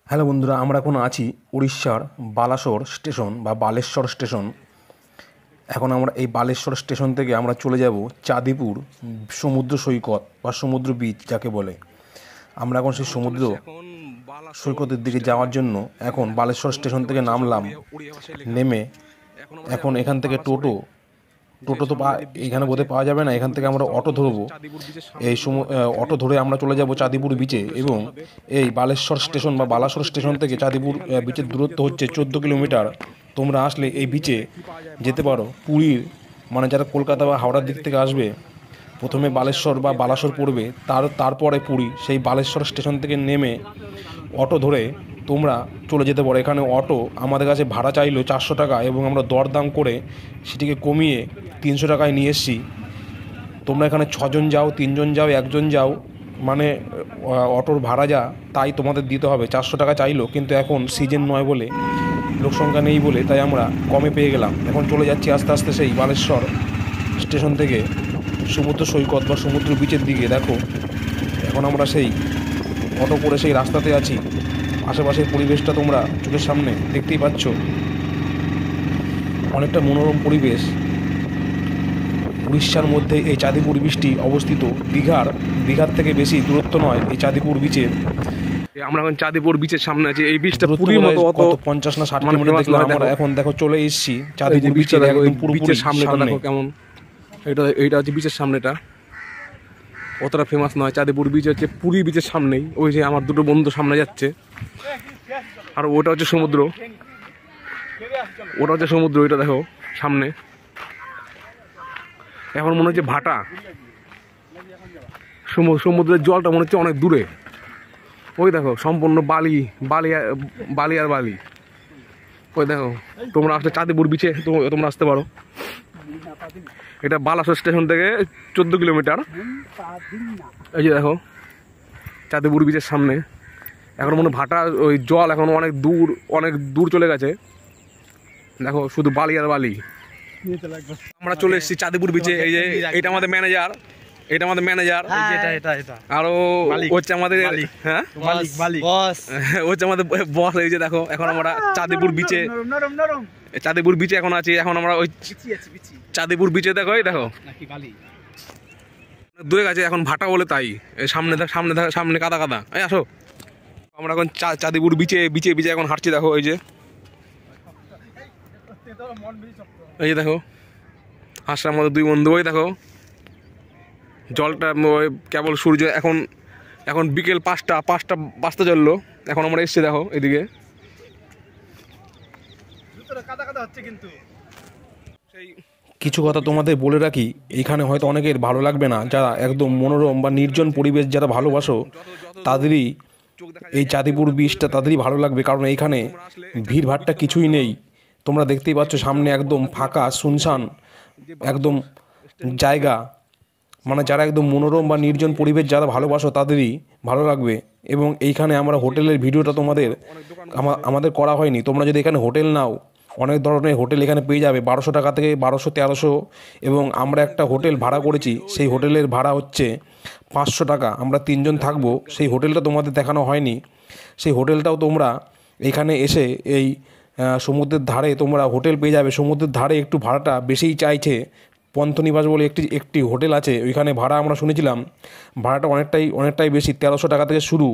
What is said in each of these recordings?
Hello বন্ধুরা, আমরা এখন আছি উড়িষ্যার বালাসোর স্টেশন বা বালেশ্বর স্টেশন। এখন আমরা এই বালেশ্বর স্টেশন থেকে আমরা চলে যাব চাঁদিপুর সমুদ্র সৈকত বা সমুদ্র বিচ যাকে বলে। আমরা এখন সেই সমুদ্র সৈকতের দিকে যাওয়ার জন্য এখন বালেশ্বর স্টেশন থেকে নামলাম। নেমে এখন এখান থেকে টোটো তো এখানে বোধহয় পাওয়া যাবে না, এখান থেকে আমরা অটো ধরবো। এই অটো ধরে আমরা চলে যাব চাঁদিপুর বিচে। এবং এই বালেশ্বর স্টেশন বা বালাসোর স্টেশন থেকে চাঁদিপুর বিচের দূরত্ব হচ্ছে 14 কিলোমিটার। তোমরা আসলে এই বিচে যেতে পারো। পুরীর মানে যারা কলকাতা বা হাওড়ার দিক থেকে আসবে, প্রথমে বালেশ্বর বা বালাসোর পড়বে, তারপরে পুরী। সেই বালেশ্বর স্টেশন থেকে নেমে অটো ধরে তোমরা চলে যেতে পারো। এখানে অটো আমাদের কাছে ভাড়া চাইলো 400 টাকা এবং আমরা দরদাম করে সেটিকে কমিয়ে 300 টাকায় নিয়ে এসেছি। তোমরা এখানে 6 জন যাও, 3 জন যাও, 1 জন যাও, মানে অটোর ভাড়া যা তাই তোমাদের দিতে হবে। 400 টাকা চাইলো, কিন্তু এখন সিজন নয় বলে, লোক সংখ্যা নেই বলে, তাই আমরা কমে পেয়ে গেলাম। এখন চলে যাচ্ছি আস্তে আস্তে সেই বালেশ্বর স্টেশন থেকে সমুদ্র সৈকত বা সমুদ্র বিচের দিকে। দেখো এখন আমরা সেই অটো করে সেই রাস্তাতে আছি। আশেপাশের পরিবেশটা তোমরা চোখের সামনে দেখতেই পাচ্ছ, অনেকটা মনোরম পরিবেশ। উড়িষ্যার মধ্যে এই চাঁদিপুর বিচটি অবস্থিত। দীঘার থেকে বেশি দূরত্ব নয় এই চাঁদিপুর বিচের। আমরা এখন চাঁদিপুর বিচের সামনে আছি। এই বিচটা পুরীর মতো অত 50 না 60 কিলোমিটার দেখলাম আমরা। এখন দেখো চলে এসেছি চাঁদিপুর বিচের একদম পুরোপুরি সামনে। দেখো কেমন, এইটা হচ্ছে বিচের সামনেটা। অতটা ফেমাস নয়। চাঁদিপুর বিচ হচ্ছে পুরী বিচের সামনেই। ওই যে আমার দুটো বন্ধু সামনে যাচ্ছে, আর ওটা হচ্ছে সমুদ্র। ওটা দেখো সামনে। এখন মনে হচ্ছে ভাটা, সমুদ্রের জলটা মনে হচ্ছে অনেক দূরে। ওই দেখো সম্পূর্ণ বালি আর বালি। ওই দেখো, তোমরা আসলে চাঁদিপুর বিচে তোমরা আসতে পারো। এটা বালাসোর স্টেশন থেকে 14 কিলোমিটার। এই যে দেখো চাঁদিপুর বিচের সামনে। এখন মনে ভাটা, ওই জল এখন অনেক দূর চলে গেছে। দেখো শুধু বালি আর বালি। আমরা চলে এসেছি চাঁদিপুর বিচে। এই যে এটা আমাদের ম্যানেজার, আরো হচ্ছে আমাদের হচ্ছে আমাদের বস। এই যে দেখো এখন আমরা চাঁদিপুর বিচে এখন আছি। এখন আমরা ওই চাঁদিপুর বিচে দেখো, এই দেখো দূরে গেছে এখন ভাটা বলে, তাই সামনে কাদা। এই আসো, আমরা এখন চাঁদিপুর বিচে এখন হাঁটছি। দেখো এই যে দেখো হাঁসটা আমাদের দুই বন্ধু। ওই দেখো জলটা কেবল সূর্য। এখন বিকেল 5টা বাজতে চললো। এখন আমরা এসছি দেখো এদিকে। কিছু কথা তোমাদের বলে রাখি, এখানে হয়তো অনেকের ভালো লাগবে না। যারা একদম মনোরম বা নির্জন পরিবেশ যারা ভালোবাসো, তাদেরই এই চাঁদিপুর বিচটা তাদেরই ভালো লাগবে। কারণ এইখানে ভিড়ভাড়টা কিছুই নেই। তোমরা দেখতেই পাচ্ছ সামনে একদম ফাঁকা শুনশান একদম জায়গা। মানে যারা একদম মনোরম বা নির্জন পরিবেশ যারা ভালোবাসো তাদেরই ভালো লাগবে। এবং এইখানে আমরা হোটেলের ভিডিওটা আমাদের করা হয়নি। তোমরা যদি এখানে হোটেল নাও, অনেক ধরনের হোটেল এখানে পেয়ে যাবে 1200 টাকা থেকে 1200-1300। এবং আমরা একটা হোটেল ভাড়া করেছি, সেই হোটেলের ভাড়া হচ্ছে 500 টাকা। আমরা 3 জন থাকবো। সেই হোটেলটা তোমাদের দেখানো হয়নি। সেই হোটেলটাও তোমরা এখানে এসে এই সমুদ্রের ধারে তোমরা হোটেল পেয়ে যাবে। সমুদ্রের ধারে একটু ভাড়াটা বেশিই চাইছে। পন্থনিবাস বলে একটি হোটেল আছে, ওইখানে ভাড়া আমরা শুনেছিলাম ভাড়াটা অনেকটাই বেশি, 1300 টাকা থেকে শুরু।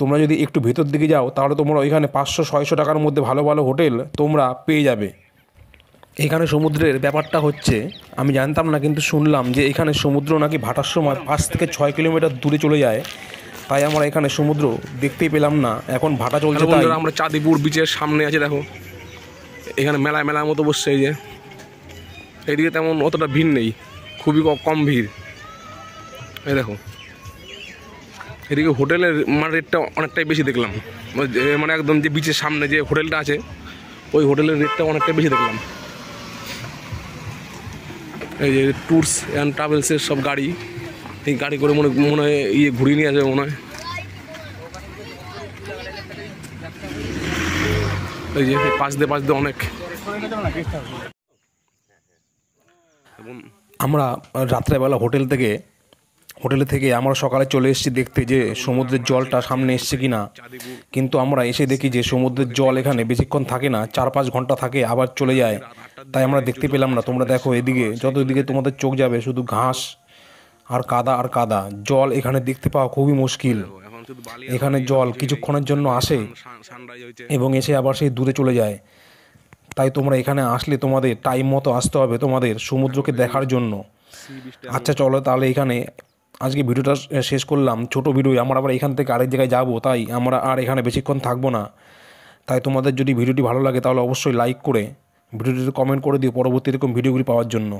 তোমরা যদি একটু ভেতর দিকে যাও তাহলে তোমরা ওইখানে 500-600 টাকার মধ্যে ভালো ভালো হোটেল তোমরা পেয়ে যাবে। এখানে সমুদ্রের ব্যাপারটা হচ্ছে আমি জানতাম না, কিন্তু শুনলাম যে এখানে সমুদ্র নাকি ভাটার সময় 5 থেকে 6 কিলোমিটার দূরে চলে যায়। তাই আমরা এখানে সমুদ্র দেখতেই পেলাম না। এখন ভাটা চলছে। তাই আমরা চাঁদিপুর বিচের সামনে আছি। দেখো এখানে মেলার মতো বসছে। এই যে এইদিকে তেমন অতটা ভিড় নেই, খুবই কম ভিড়। এই দেখো এদিকে হোটেলের রেটটা অনেকটাই বেশি দেখলাম। মানে একদম যে বিচের সামনে যে হোটেলটা আছে, ওই হোটেলের রেটটা অনেকটাই বেশি দেখলাম। এই যে ট্যুরস অ্যান্ড ট্রাভেলসের সব গাড়ি, এই গাড়ি করে মনে হয় ঘুরিয়ে নিয়ে আসবে মনে হয়। এই যে পাশ দিয়ে অনেক। আমরা রাত্রেবেলা হোটেল থেকে হোটেলে থেকে আমরা সকালে চলে এসেছি দেখতে যে সমুদ্রের জলটা সামনে এসছে কি না, কিন্তু আমরা এসে দেখি যে সমুদ্রের জল এখানে বেশিক্ষণ থাকে না, 4-5 ঘন্টা থাকে আবার চলে যায়। তাই আমরা দেখতে পেলাম না। তোমরা দেখো এদিকে, যত দিকে তোমাদের চোখ যাবে শুধু ঘাস আর কাদা আর কাদা। জল এখানে দেখতে পাওয়া খুবই মুশকিল। এখানে জল কিছুক্ষণের জন্য আসে এবং এসে আবার সেই দূরে চলে যায়। তাই তোমরা এখানে আসলে তোমাদের টাইম মতো আসতে হবে তোমাদের সমুদ্রকে দেখার জন্য। আচ্ছা চলো তাহলে এখানে আজকে ভিডিওটা শেষ করলাম, ছোট ভিডিও। আমরা আবার এখান থেকে আরেক জায়গায় যাব, তাই আমরা আর এখানে বেশিক্ষণ থাকবো না। তাই তোমাদের যদি ভিডিওটি ভালো লাগে তাহলে অবশ্যই লাইক করে ভিডিওটিতে কমেন্ট করে দিও পরবর্তী এরকম ভিডিওগুলি পাওয়ার জন্য।